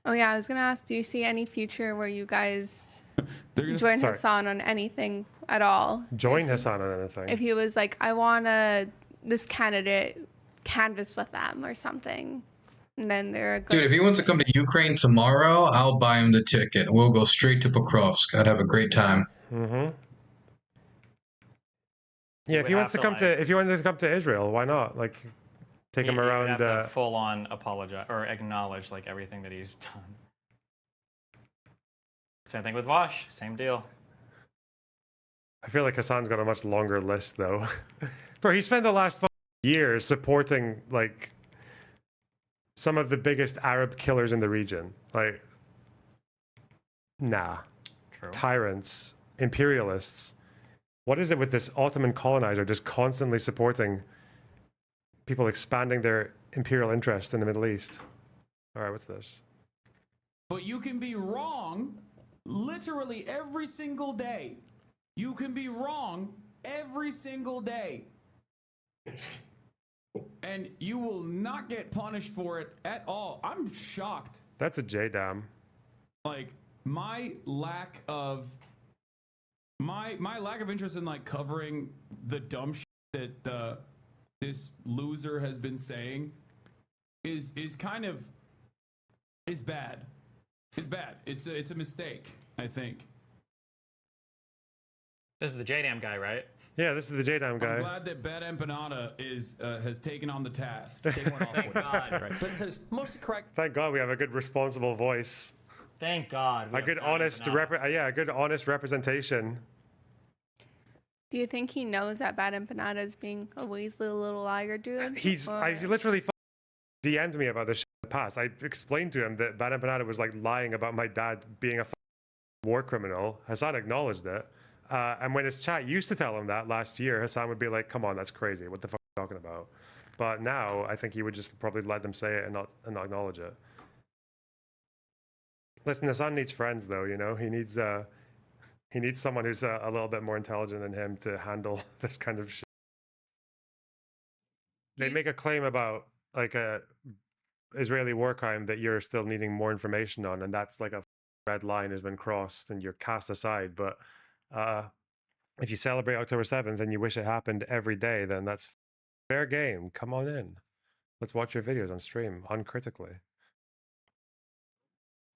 Oh yeah, I was gonna ask, do you see any future where you guys join Sorry. Hasan on anything at all? Join Hasan on anything. If he was like, I wanna this candidate canvas with them or something, and then they're a good Dude, if he wants to come to Ukraine tomorrow, I'll buy him the ticket. We'll go straight to Pokrovsk. I'd have a great time. Mm-hmm. Yeah, if he wants to come to, if he wanted to come to Israel, why not? Like, take him around. Have to full on apologize or acknowledge like everything that he's done. Same thing with Vosh. Same deal. I feel like Hasan's got a much longer list though. Bro, he spent the last years supporting like some of the biggest Arab killers in the region. Like, nah. True. Tyrants, imperialists. What is it with this Ottoman colonizer just constantly supporting people expanding their imperial interest in the Middle East? All right, what's this? But you can be wrong literally every single day. You can be wrong every single day. And you will not get punished for it at all. I'm shocked. That's a J-dam. Like, my lack of interest in like covering the dumb shit that this loser has been saying is kind of bad. It's bad. It's a mistake, I think. This is the JDAM guy, right? Yeah, this is the J-dam guy. I'm glad that Bad Empanada has taken on the task. Thank God. Right. But it says mostly correct. Thank God we have a good responsible voice. Thank God. A good honest a good honest representation. Do you think he knows that Bad Empanada is being a weaselly little liar dude? He literally DM'd me about this shit in the past. I explained to him that Bad Empanada was like lying about my dad being a war criminal. Hasan acknowledged it. And when his chat used to tell him that last year, Hasan would be like, come on, that's crazy. What the fuck are you talking about? But now I think he would just probably let them say it and not acknowledge it. Listen, Hasan needs friends though, you know? He needs someone who's a little bit more intelligent than him to handle this kind of shit. They make a claim about like a Israeli war crime that you're still needing more information on, and that's like a red line has been crossed and you're cast aside. But if you celebrate October 7th and you wish it happened every day, then that's fair game. Come on in. Let's watch your videos on stream uncritically.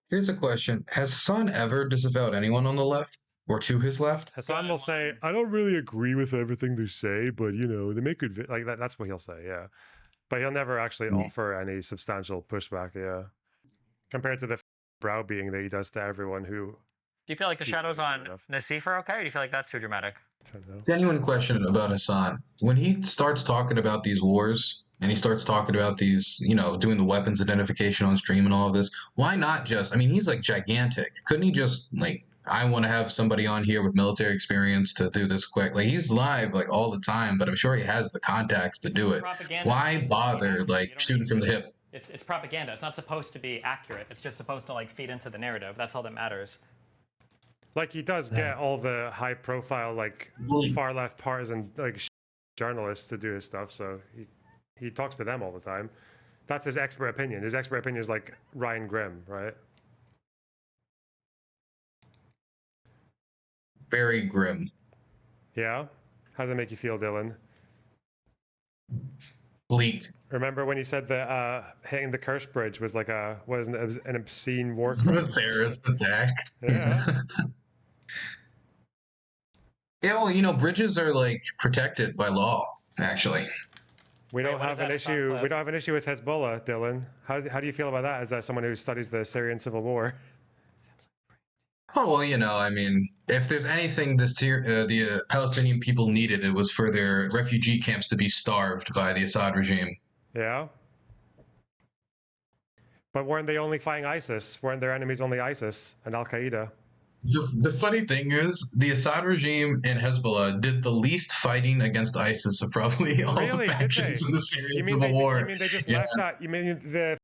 Here's a question. Has Hasan ever disavowed anyone on the left or to his left? Hasan will say, I don't really agree with everything they say, but you know, they make good like that. That's what he'll say. Yeah. But he'll never actually offer any substantial pushback. Yeah. Compared to the browbeating that he does to everyone who. Do you feel like the shadows on Nassif are okay, or do you feel like that's too dramatic? Genuine question about Hasan. When he starts talking about these wars and he starts talking about these, you know, doing the weapons identification on stream and all of this, why not just, I mean, he's like gigantic. Couldn't he just like, I want to have somebody on here with military experience to do this quick. Like he's live like all the time, but I'm sure he has the contacts to do it. Why bother like shooting from the hip? It's propaganda. It's not supposed to be accurate. It's just supposed to like feed into the narrative. That's all that matters. Like he does get all the high profile like far left partisan like journalists to do his stuff, so he talks to them all the time. That's his expert opinion. His expert opinion is like Ryan Grimm, right? Very grim. Yeah? How does that make you feel, Dylan? Bleak. Remember when he said that hitting the Kersh Bridge was like an obscene war crime? Terrorist attack. Yeah. Yeah, well, you know, bridges are like protected by law, actually. We don't have an issue. We don't have an issue with Hezbollah, Dylan. How do you feel about that as someone who studies the Syrian Civil War? Oh, well, you know, I mean, if there's anything the Palestinian people needed, it was for their refugee camps to be starved by the Assad regime. Yeah. But weren't they only fighting ISIS? Weren't their enemies only ISIS and Al-Qaeda? The funny thing is, the Assad regime and Hezbollah did the least fighting against ISIS of probably all the factions in the Syrian Civil War. You mean they just left that? You mean the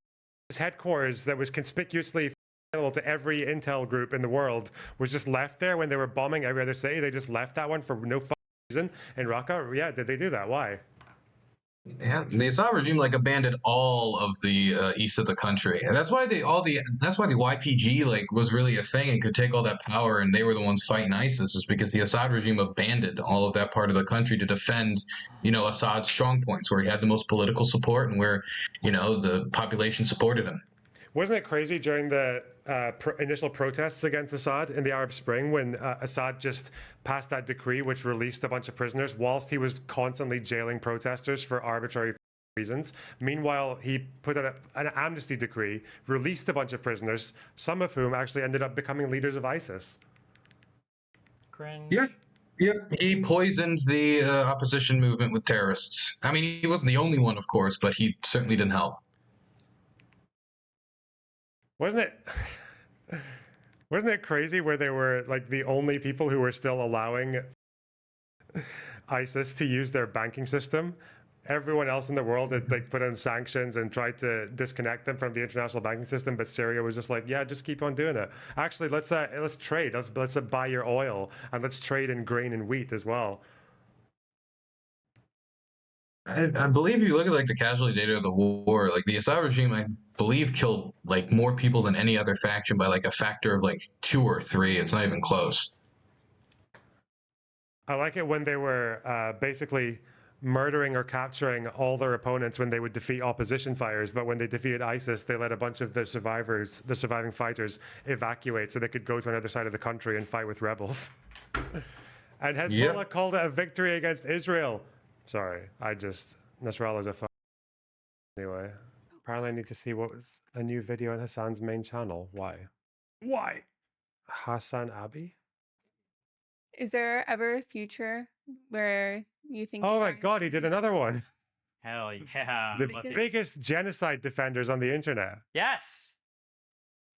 headquarters that was conspicuously available to every intel group in the world was just left there when they were bombing every other city? They just left that one for no reason in Raqqa? Yeah, did they do that? Why? Yeah, the Assad regime like abandoned all of the east of the country, and that's why that's why the YPG like was really a thing and could take all that power, and they were the ones fighting ISIS, is because the Assad regime abandoned all of that part of the country to defend, Assad's strong points where he had the most political support and where, the population supported him. Wasn't it crazy during the initial protests against Assad in the Arab Spring when Assad just passed that decree which released a bunch of prisoners whilst he was constantly jailing protesters for arbitrary reasons? Meanwhile, he put out an amnesty decree, released a bunch of prisoners, some of whom actually ended up becoming leaders of ISIS. Cringe. Yeah, he poisoned the opposition movement with terrorists. I mean, he wasn't the only one, of course, but he certainly didn't help. Wasn't it? Wasn't it crazy where they were like the only people who were still allowing ISIS to use their banking system? Everyone else in the world had like put in sanctions and tried to disconnect them from the international banking system, but Syria was just like, yeah, just keep on doing it. Actually, let's trade. Let's buy your oil and let's trade in grain and wheat as well. I believe if you look at like the casualty data of the war, like the Assad regime, I believe killed like more people than any other faction by like a factor of like 2 or 3. It's not even close. I like it when they were basically murdering or capturing all their opponents when they would defeat opposition fighters, but when they defeated ISIS, they let a bunch of the surviving fighters, evacuate so they could go to another side of the country and fight with rebels. And Hezbollah called it a victory against Israel. Sorry, Nasrallah's a fuck. Anyway, apparently I need to see what was a new video on Hasan's main channel. Why? Why? HasanAbi? Is there ever a future where you think? Oh you my are- god, he did another one. Hell yeah. The Because- biggest genocide defenders on the internet. Yes.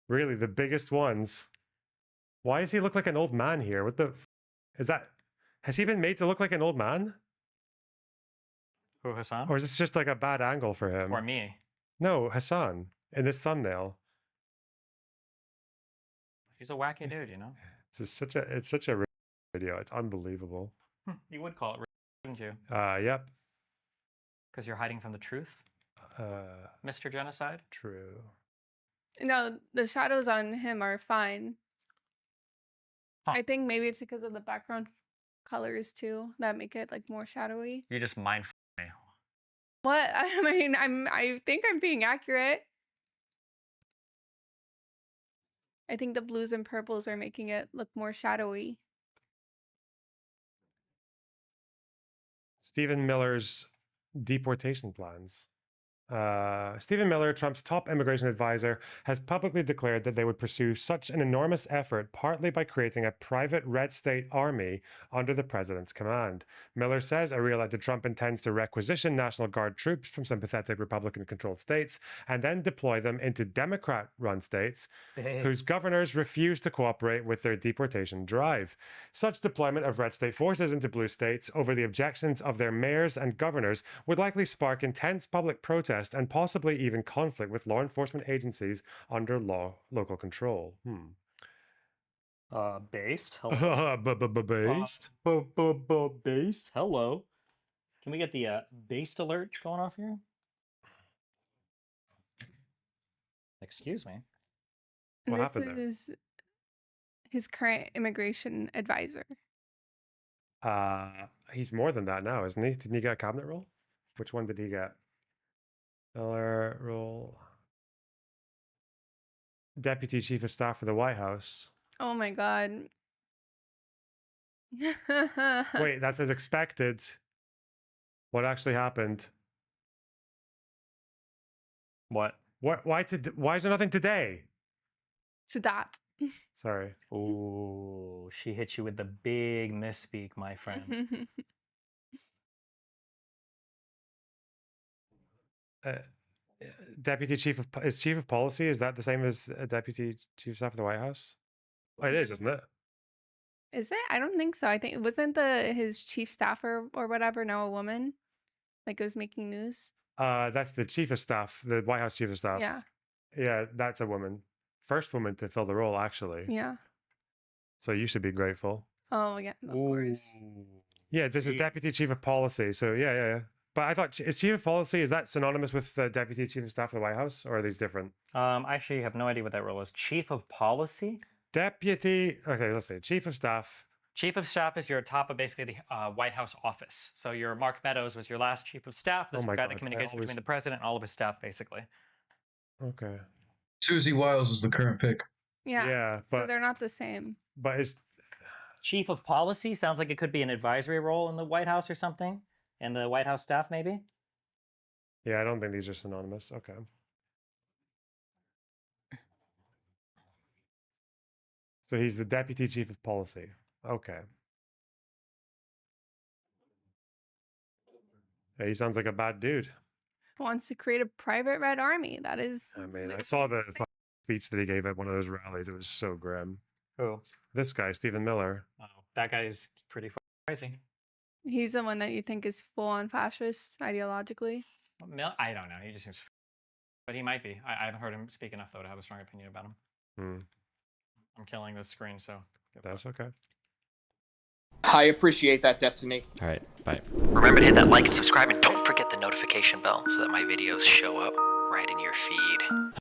Really, the biggest ones. Why does he look like an old man here? What the is that? Has he been made to look like an old man? Who, Hasan? Or is this just like a bad angle for him? Or me? No, Hasan in this thumbnail. He's a wacky dude, you know? It's such a video. It's unbelievable. You would call it, wouldn't you? Yep. Because you're hiding from the truth, Mr. Genocide? True. No, the shadows on him are fine. Huh. I think maybe it's because of the background colors too that make it like more shadowy. You just mind me. What? I mean, I think I'm being accurate. I think the blues and purples are making it look more shadowy. Stephen Miller's deportation plans. Stephen Miller, Trump's top immigration advisor, has publicly declared that they would pursue such an enormous effort partly by creating a private red state army under the president's command. Miller says a re-elected Trump intends to requisition National Guard troops from sympathetic Republican-controlled states and then deploy them into Democrat-run states whose governors refuse to cooperate with their deportation drive. Such deployment of red state forces into blue states over the objections of their mayors and governors would likely spark intense public protest and possibly even conflict with law enforcement agencies under local control. Based. Hello. Based. Based. Hello. Can we get the based alert going off here? Excuse me. And What this happened there? is his current immigration advisor. He's more than that now, isn't he? Didn't he get a cabinet role? Which one did he get? Miller role. Deputy Chief of Staff for the White House. Oh my god. Wait, that's as expected. What actually happened? What? Why is there nothing today? To that. Sorry. Ooh, she hit you with the big misspeak, my friend. Deputy Chief of Chief of Policy, is that the same as Deputy Chief of Staff of the White House? It is, isn't it? Is it? I don't think so. I think wasn't his chief staffer or whatever now a woman? Like it was making news. That's the Chief of Staff, the White House Chief of Staff. Yeah. Yeah, that's a woman. First woman to fill the role, actually. Yeah. So you should be grateful. Oh yeah, of course. Yeah, this is Gee. Deputy Chief of Policy. So yeah. But I thought is chief of policy, is that synonymous with the deputy chief of staff of the White House, or are these different? I actually have no idea what that role is. Chief of policy. Deputy. Okay, let's say chief of staff. Chief of staff is your top of basically the White House office. So your Mark Meadows was your last chief of staff. This is the guy that communicates between the president and all of his staff, basically. Okay. Susie Wiles is the current pick. Yeah. Yeah, but So they're not the same. but it's Chief of policy sounds like it could be an advisory role in the White House or something, and the White House staff maybe. yeah, I don't think these are synonymous. Okay. So he's the deputy chief of policy. Okay. Yeah, he sounds like a bad dude. Wants to create a private red army. That is. I mean, I saw the speech that he gave at one of those rallies. It was so grim. Who? This guy, Stephen Miller. Oh, that guy is pretty crazy. He's the one that you think is full on fascist ideologically. I don't know. He just seems, but he might be. I haven't heard him speak enough though to have a strong opinion about him. Hmm. I'm killing this screen, so That's okay. I appreciate that, Destiny. All right, bye. Remember to hit that like and subscribe, and don't forget the notification bell so that my videos show up right in your feed.